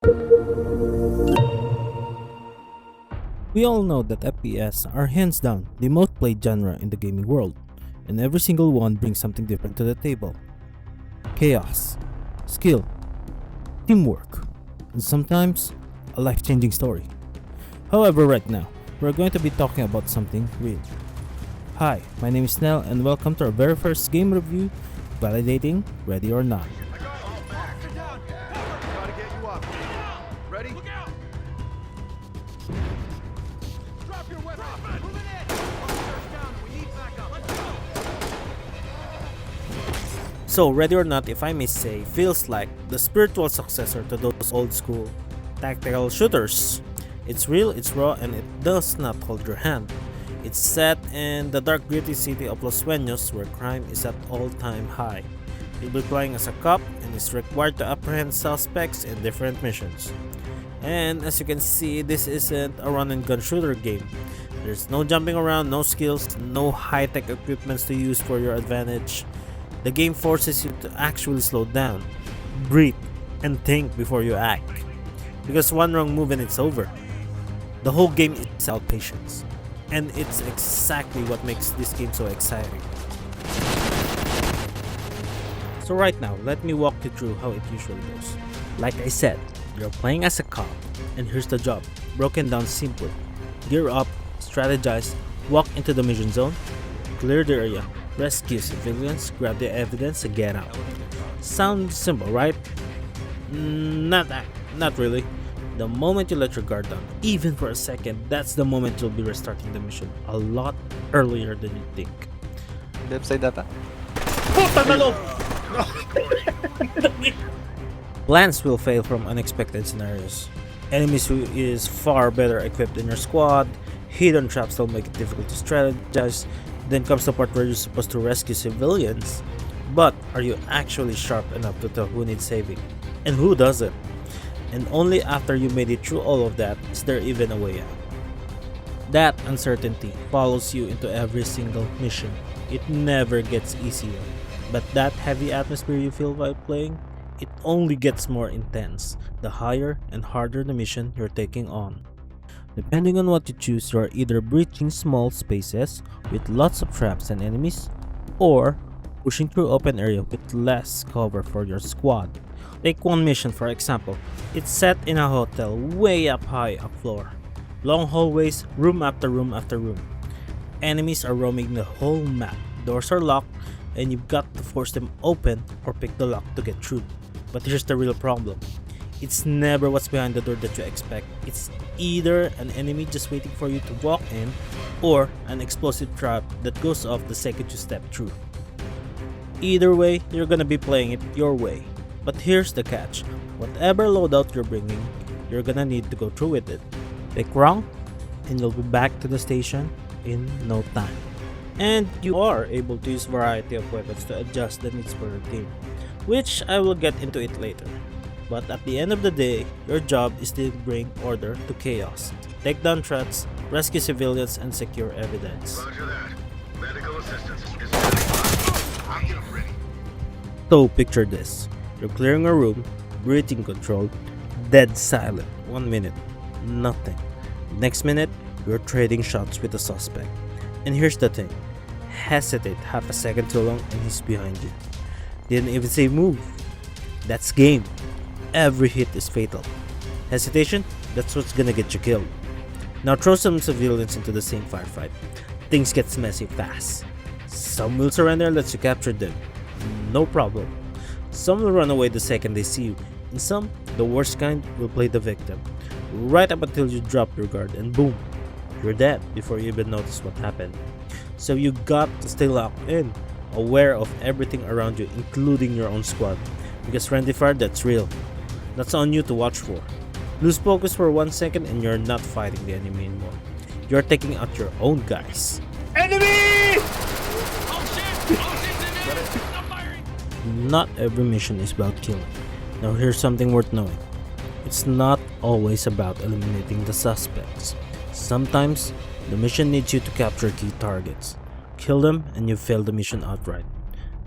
We all know that FPS are hands down the most played genre in the gaming world, and every single one brings something different to the table. Chaos, skill, teamwork, and sometimes a life-changing story. However, right now, we're going to be talking about something real. Hi, my name is Nell and welcome to our very first game review, Validating Ready or Not. Gotta get you up. Ready? Look out! Drop your weapon! Moving in! Down. We need backup. Let's go! So, Ready or Not, if I may say, feels like the spiritual successor to those old school tactical shooters. It's real, it's raw, and it does not hold your hand. It's set in the dark gritty city of Los Sueños where crime is at all-time high. You'll be playing as a cop and is required to apprehend suspects in different missions. And as you can see, this isn't a run and gun shooter game. There's no jumping around, no skills, no high-tech equipments to use for your advantage. The game forces you to actually slow down, breathe, and think before you act. Because one wrong move and it's over. The whole game is about patience. And it's exactly what makes this game so exciting. So right now, let me walk you through how it usually goes. Like I said, you're playing as a cop, and here's the job, broken down simply. Gear up, strategize, walk into the mission zone, clear the area, rescue civilians, grab the evidence, and get out. Sounds simple, right? Not really. The moment you let your guard down, even for a second, that's the moment you'll be restarting the mission a lot earlier than you think. Left side ata. Plans will fail from unexpected scenarios. Enemies who is far better equipped than your squad, hidden traps will make it difficult to strategize, then comes the part where you're supposed to rescue civilians. But are you actually sharp enough to tell who needs saving? And who doesn't? And only after you made it through all of that is there even a way out. That uncertainty follows you into every single mission. It never gets easier. But that heavy atmosphere you feel while playing, it only gets more intense the higher and harder the mission you're taking on. Depending on what you choose, you are either breaching small spaces with lots of traps and enemies, or pushing through open area with less cover for your squad. Take one mission for example. It's set in a hotel way up high up floor. Long hallways, room after room after room. Enemies are roaming the whole map. Doors are locked and you've got to force them open or pick the lock to get through. But here's the real problem. It's never what's behind the door that you expect. It's either an enemy just waiting for you to walk in or an explosive trap that goes off the second you step through. Either way, you're gonna be playing it your way. But here's the catch. Whatever loadout you're bringing, you're gonna need to go through with it. Pick wrong, and you'll be back to the station in no time. And you are able to use variety of weapons to adjust the needs for your team, which I will get into it later. But at the end of the day, your job is to bring order to chaos, take down threats, rescue civilians, and secure evidence. Roger that. Medical assistance is standing by. I'll get them ready. So picture this. You're clearing a room, breathing controlled, dead silent. 1 minute, nothing. Next minute, you're trading shots with a suspect. And here's the thing. Hesitate half a second too long and he's behind you. Didn't even say move. That's game. Every hit is fatal. Hesitation, that's what's gonna get you killed. Now throw some civilians into the same firefight. Things get messy fast. Some will surrender unless you capture them. No problem. Some will run away the second they see you, and some, the worst kind, will play the victim. Right up until you drop your guard and boom, you're dead before you even notice what happened. So you got to stay locked in, aware of everything around you, including your own squad. Because friendly fire, that's real. That's on you to watch for. Lose focus for 1 second and you're not fighting the enemy anymore. You're taking out your own guys. Enemy! Not every mission is about killing. Now here's something worth knowing. It's not always about eliminating the suspects. Sometimes, the mission needs you to capture key targets. Kill them and you fail the mission outright.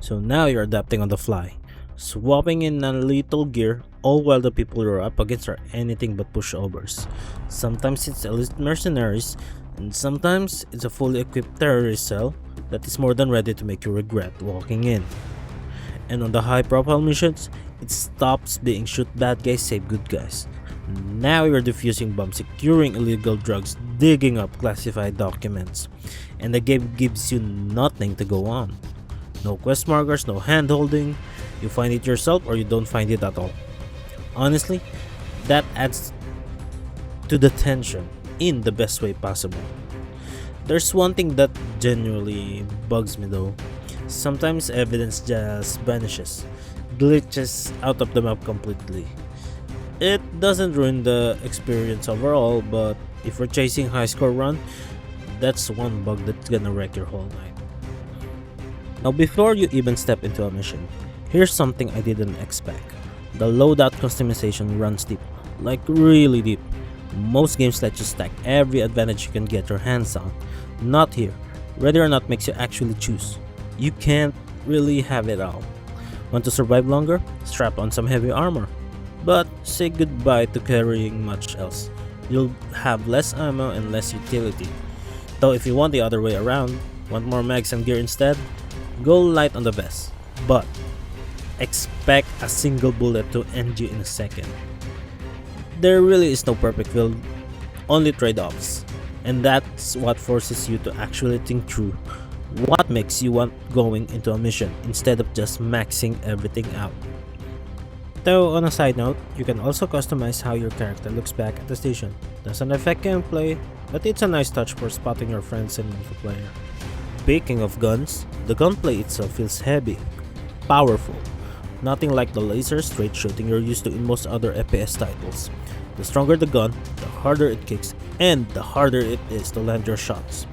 So now you're adapting on the fly. swapping in non-lethal gear, all while the people you're up against are anything but pushovers. Sometimes it's elite mercenaries, and sometimes it's a fully equipped terrorist cell that is more than ready to make you regret walking in. And on the high-profile missions, it stops being shoot bad guys, save good guys. Now you're defusing bombs, securing illegal drugs, digging up classified documents, and the game gives you nothing to go on. No quest markers, no hand holding, you find it yourself or you don't find it at all. Honestly, that adds to the tension in the best way possible. There's one thing that genuinely bugs me though. Sometimes evidence just vanishes, glitches out of the map completely. It doesn't ruin the experience overall, but if you're chasing high score run, that's one bug that's gonna wreck your whole night. Now before you even step into a mission, here's something I didn't expect. The loadout customization runs deep, like really deep. Most games let you stack every advantage you can get your hands on. Not here. Ready or Not makes you actually choose. You can't really have it all. Want to survive longer? Strap on some heavy armor. But say goodbye to carrying much else. You'll have less ammo and less utility. Though if you want the other way around, want more mags and gear instead, go light on the vest. But expect a single bullet to end you in a second. There really is no perfect build, only trade-offs. And that's what forces you to actually think through what makes you want going into a mission instead of just maxing everything out. Though on a side note, you can also customize how your character looks back at the station. Doesn't affect gameplay, but it's a nice touch for spotting your friends in multiplayer. Speaking of guns, the gunplay itself feels heavy, powerful. Nothing like the laser straight shooting you're used to in most other FPS titles. The stronger the gun, the harder it kicks, and the harder it is to land your shots.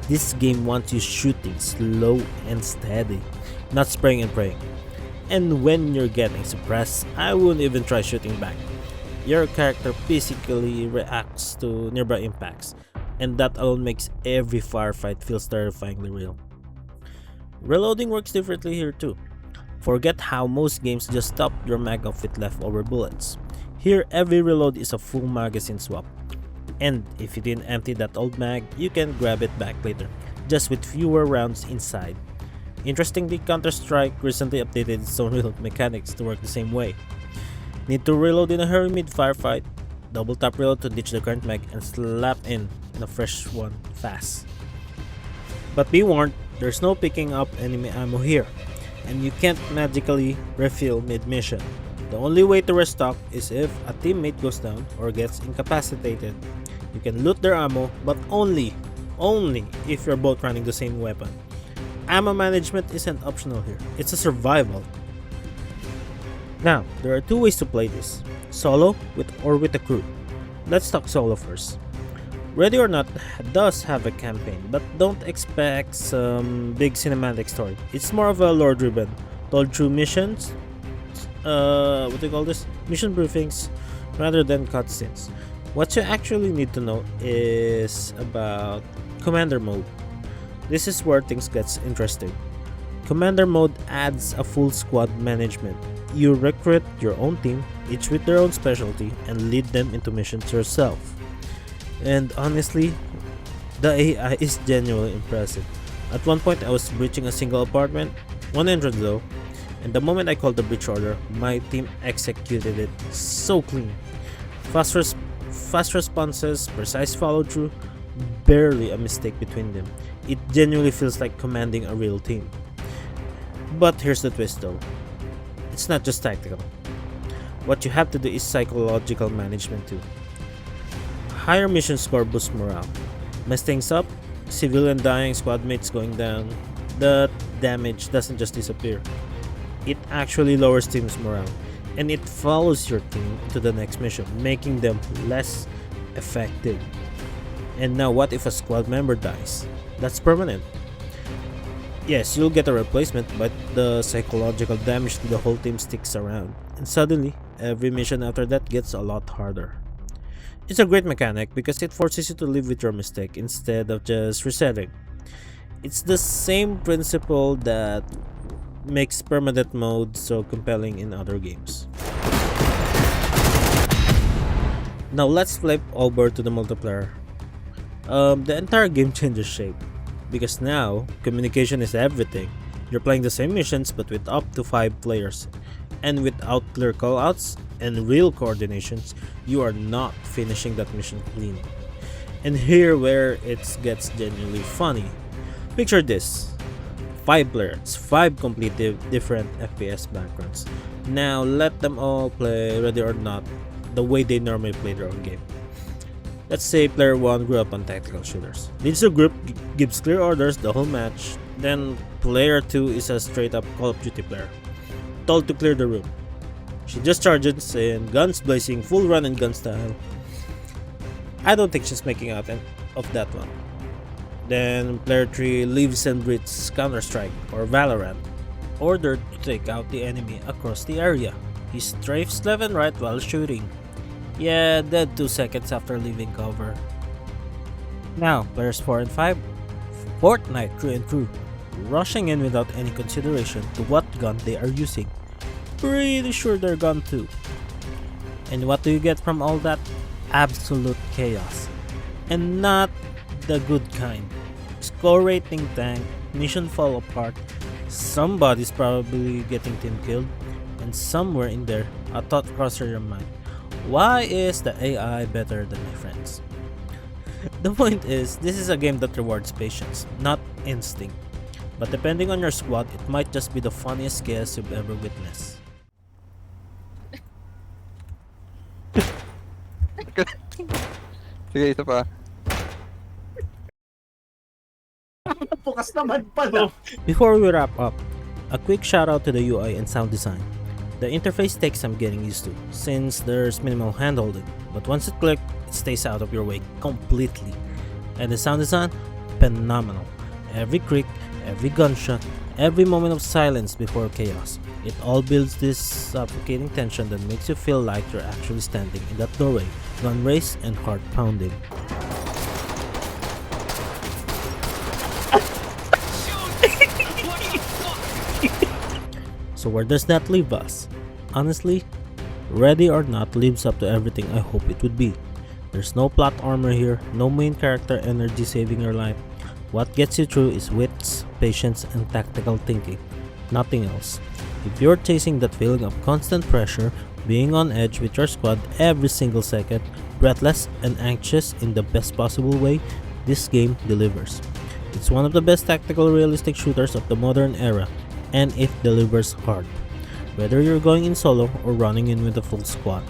This game wants you shooting slow and steady, not spraying and praying. And when you're getting suppressed, I wouldn't even try shooting back. Your character physically reacts to nearby impacts, and that alone makes every firefight feel terrifyingly real. Reloading works differently here too. Forget how most games just top your mag off with leftover bullets. Here, every reload is a full magazine swap. And if you didn't empty that old mag, you can grab it back later, just with fewer rounds inside. Interestingly, Counter-Strike recently updated its own reload mechanics to work the same way. Need to reload in a hurry mid-firefight? Double tap reload to ditch the current mag and slap in a fresh one fast. But be warned, there's no picking up enemy ammo here, and you can't magically refill mid-mission. The only way to restock is if a teammate goes down or gets incapacitated. You can loot their ammo, but only if you're both running the same weapon. Ammo management isn't optional here, it's a survival. Now, there are two ways to play this, solo or with a crew. Let's talk solo first. Ready or Not does have a campaign, but don't expect some big cinematic story. It's more of a lore-driven, told through missions, mission briefings, rather than cutscenes. What you actually need to know is about Commander Mode. This is where things gets interesting. Commander Mode adds a full squad management. You recruit your own team, each with their own specialty, and lead them into missions yourself. And honestly, the AI is genuinely impressive. At one point I was breaching a single apartment, one entrance though, and the moment I called the breach order, my team executed it so clean. Fast responses, precise follow through, barely a mistake between them. It genuinely feels like commanding a real team. But here's the twist though. It's not just tactical. What you have to do is psychological management too. Higher mission score boosts morale. Mess things up, civilian dying, squad mates going down. The damage doesn't just disappear. It actually lowers team's morale, and it follows your team to the next mission, making them less effective. And now what if a squad member dies? That's permanent. Yes, you'll get a replacement, but the psychological damage to the whole team sticks around, and suddenly, every mission after that gets a lot harder. It's a great mechanic because it forces you to live with your mistake instead of just resetting. It's the same principle that makes permanent mode so compelling in other games. Now let's flip over to the multiplayer. The entire game changes shape, because now communication is everything. You're playing the same missions but with up to 5 players, and without clear callouts and real coordinations, you are not finishing that mission clean. And here where it gets genuinely funny. Picture this: 5 players, 5 completely different FPS backgrounds. Now let them all play Ready or Not the way they normally play their own game. Let's say player 1 grew up on tactical shooters. Leads the group, gives clear orders the whole match. Then player 2 is a straight up Call of Duty player, told to clear the room. She just charges in, guns blazing, full run and gun style. I don't think she's making out of that one. Then player 3 lives and breathes Counter-Strike or Valorant, ordered to take out the enemy across the area. He strafes left and right while shooting. Yeah, dead 2 seconds after leaving cover. Now, players 4 and 5, Fortnite through and through, rushing in without any consideration to what gun they are using. Pretty sure they're gun too. And what do you get from all that? Absolute chaos. And not the good kind. Score rating tank, mission fall apart, somebody's probably getting team killed, and somewhere in there, a thought crosses your mind. Why is the AI better than my friends? The point is, this is a game that rewards patience, not instinct. But depending on your squad, it might just be the funniest chaos you've ever witnessed. Sige, isa pa. Bukas naman pala. Before we wrap up, a quick shout out to the UI and sound design. The interface takes some getting used to, since there's minimal handholding, but once it clicks, it stays out of your way completely. And the sound design? Phenomenal. Every creak, every gunshot, every moment of silence before chaos. It all builds this suffocating tension that makes you feel like you're actually standing in that doorway, gun raised and heart pounding. So where does that leave us? Honestly, Ready or Not lives up to everything I hope it would be. There's no plot armor here, no main character energy saving your life. What gets you through is wits, patience, and tactical thinking. Nothing else. If you're chasing that feeling of constant pressure, being on edge with your squad every single second, breathless and anxious in the best possible way, this game delivers. It's one of the best tactical realistic shooters of the modern era, and it delivers hard, whether you're going in solo or running in with a full squad.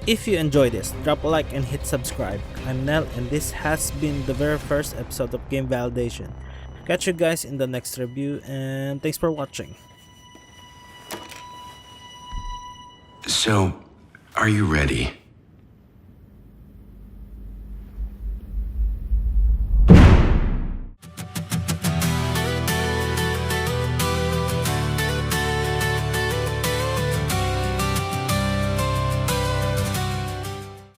If you enjoyed this, drop a like and hit subscribe. I'm Nel, and this has been the very first episode of Game Validation. Catch you guys in the next review, and thanks for watching. So, are you ready?